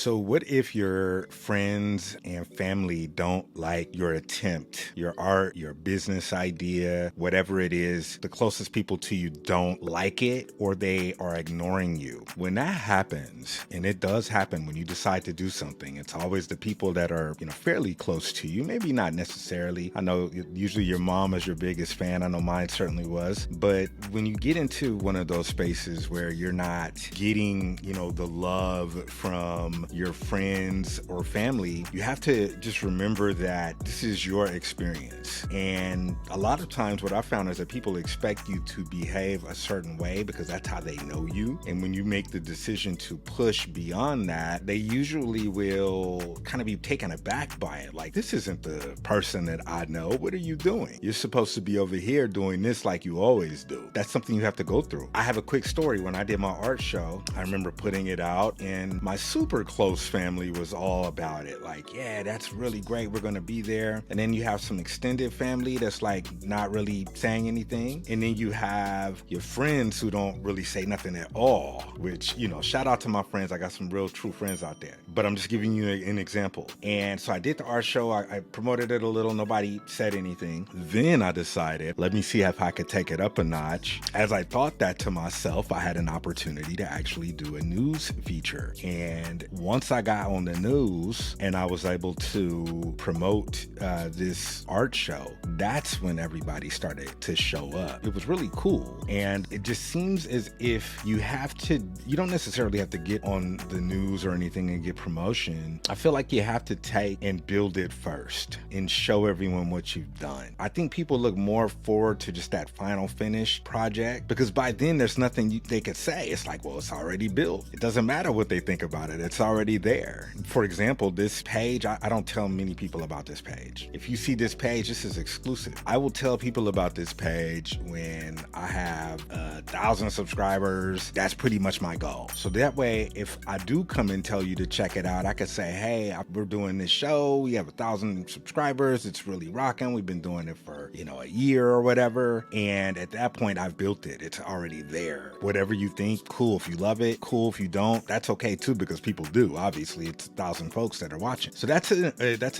So what if your friends and family don't like your attempt, your art, your business idea, whatever it is, the closest people to you don't like it or they are ignoring you? When that happens, and it does happen when you decide to do something, it's always the people that are, fairly close to you. Maybe not necessarily. I know usually your mom is your biggest fan. I know mine certainly was. But when you get into one of those spaces where you're not getting, the love from your friends or family, you have to just remember that this is your experience. And a lot of times what I found is that people expect you to behave a certain way because that's how they know you. And when you make the decision to push beyond that, they usually will kind of be taken aback by it. Like, this isn't the person that I know. What are you doing? You're supposed to be over here doing this like you always do. That's something you have to go through. I have a quick story. When I did my art show, I remember putting it out and my super close family was all about it. Like, yeah, that's really great. We're going to be there. And then you have some extended family that's like not really saying anything. And then you have your friends who don't really say nothing at all, which, shout out to my friends. I got some real true friends out there, but I'm just giving you an example. And so I did the art show. I promoted it a little. Nobody said anything. Then I decided, let me see if I could take it up a notch. As I thought that to myself, I had an opportunity to actually do a news feature. And once I got on the news and I was able to promote this art show, that's when everybody started to show up. It was really cool. And it just seems as if you don't necessarily have to get on the news or anything and get promotion. I feel like you have to take and build it first and show everyone what you've done. I think people look more forward to just that final finished project because by then there's nothing they could say. It's like, well, it's already built. It doesn't matter what they think about it. It's already there. For example, this page, I don't tell many people about this page. If you see this page, this is exclusive. I will tell people about this page when I have 1,000 subscribers. That's pretty much my goal. So that way, if I do come and tell you to check it out, I could say, hey, we're doing this show. We have 1,000 subscribers. It's really rocking. We've been doing it for, a year or whatever. And at that point, I've built it. It's already there. Whatever you think, cool. If you love it, cool. If you don't, that's okay too, because people do. Obviously, it's 1,000 folks that are watching. So that's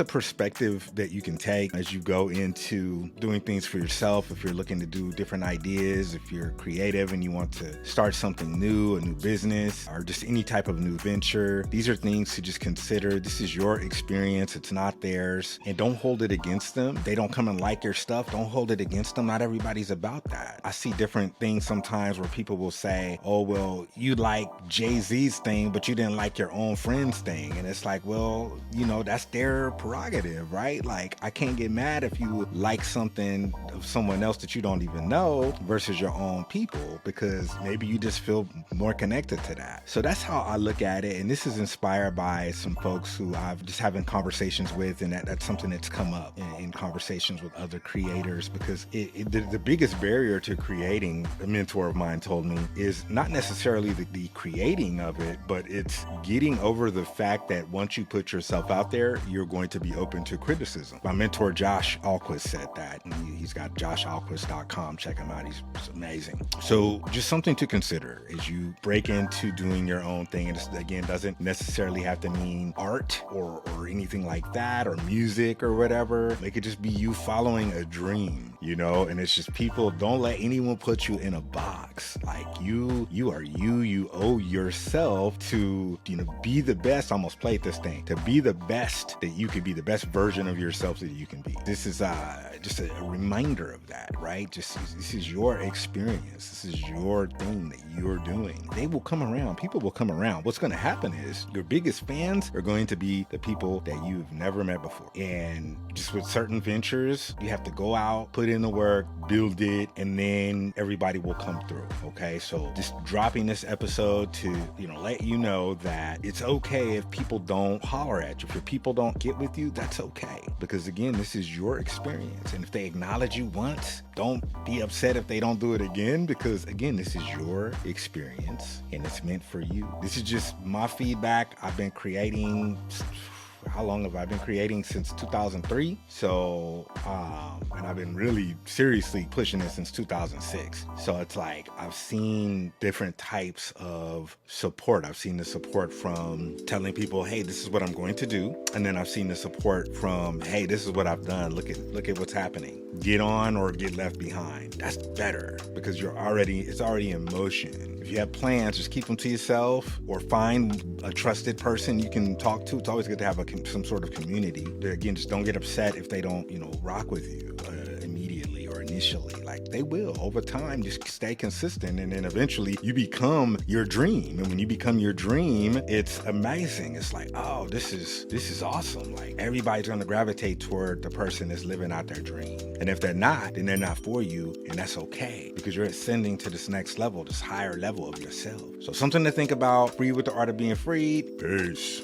a perspective that you can take as you go into doing things for yourself. If you're looking to do different ideas, if you're creative and you want to start something new, a new business, or just any type of new venture, these are things to just consider. This is your experience. It's not theirs. And don't hold it against them. They don't come and like your stuff. Don't hold it against them. Not everybody's about that. I see different things sometimes where people will say, oh, well, you like Jay-Z's thing, but you didn't like your own friend's thing. And it's like, well, that's their prerogative, right? Like, I can't get mad if you like something of someone else that you don't even know versus your own people, because maybe you just feel more connected to that. So that's how I look at it. And this is inspired by some folks who I've just having conversations with, and that's something that's come up in conversations with other creators, because the biggest barrier to creating, a mentor of mine told me, is not necessarily the creating of it, but it's getting over the fact that once you put yourself out there, you're going to be open to criticism. My mentor, Josh Alquist, said that, and he's got joshalquist.com. Check him out. He's amazing. So just something to consider as you break into doing your own thing. And this, again, doesn't necessarily have to mean art or anything like that, or music or whatever. It could just be you following a dream, and it's just people, don't let anyone put you in a box. Like, you are you owe yourself to, be the best. I almost played this thing, to be the best that you can be, the best version of yourself that you can be. This is just a reminder of that, right? This is your experience. This is your thing that you're doing. They will come around. People will come around. What's going to happen is your biggest fans are going to be the people that you've never met before. And just with certain ventures, you have to go out, put in the work, build it, and then everybody will come through. Okay. So just dropping this episode to, let you know that it's okay if people don't holler at you. If your people don't get with you, that's okay. Because again, this is your experience. And if they acknowledge you once, don't be upset if they don't do it again, because again, this is your experience and it's meant for you. This is just my feedback. I've been creating how long have I been creating? Since 2003. So, and I've been really seriously pushing it since 2006. So it's like I've seen different types of support. I've seen the support from telling people, hey, this is what I'm going to do. And then I've seen the support from, hey, this is what I've done. Look at what's happening. Get on or get left behind. That's better because it's already in motion. If you have plans, just keep them to yourself or find a trusted person you can talk to. It's always good to have some sort of community. Again, just don't get upset if they don't, rock with you immediately or initially. Like they will over time. Just stay consistent, and then eventually you become your dream. And when you become your dream, it's amazing. It's like, oh, this is awesome. Like everybody's gonna gravitate toward the person that's living out their dream. And if they're not, then they're not for you, and that's okay because you're ascending to this next level, this higher level of yourself. So something to think about. Free with the art of being freed. Peace.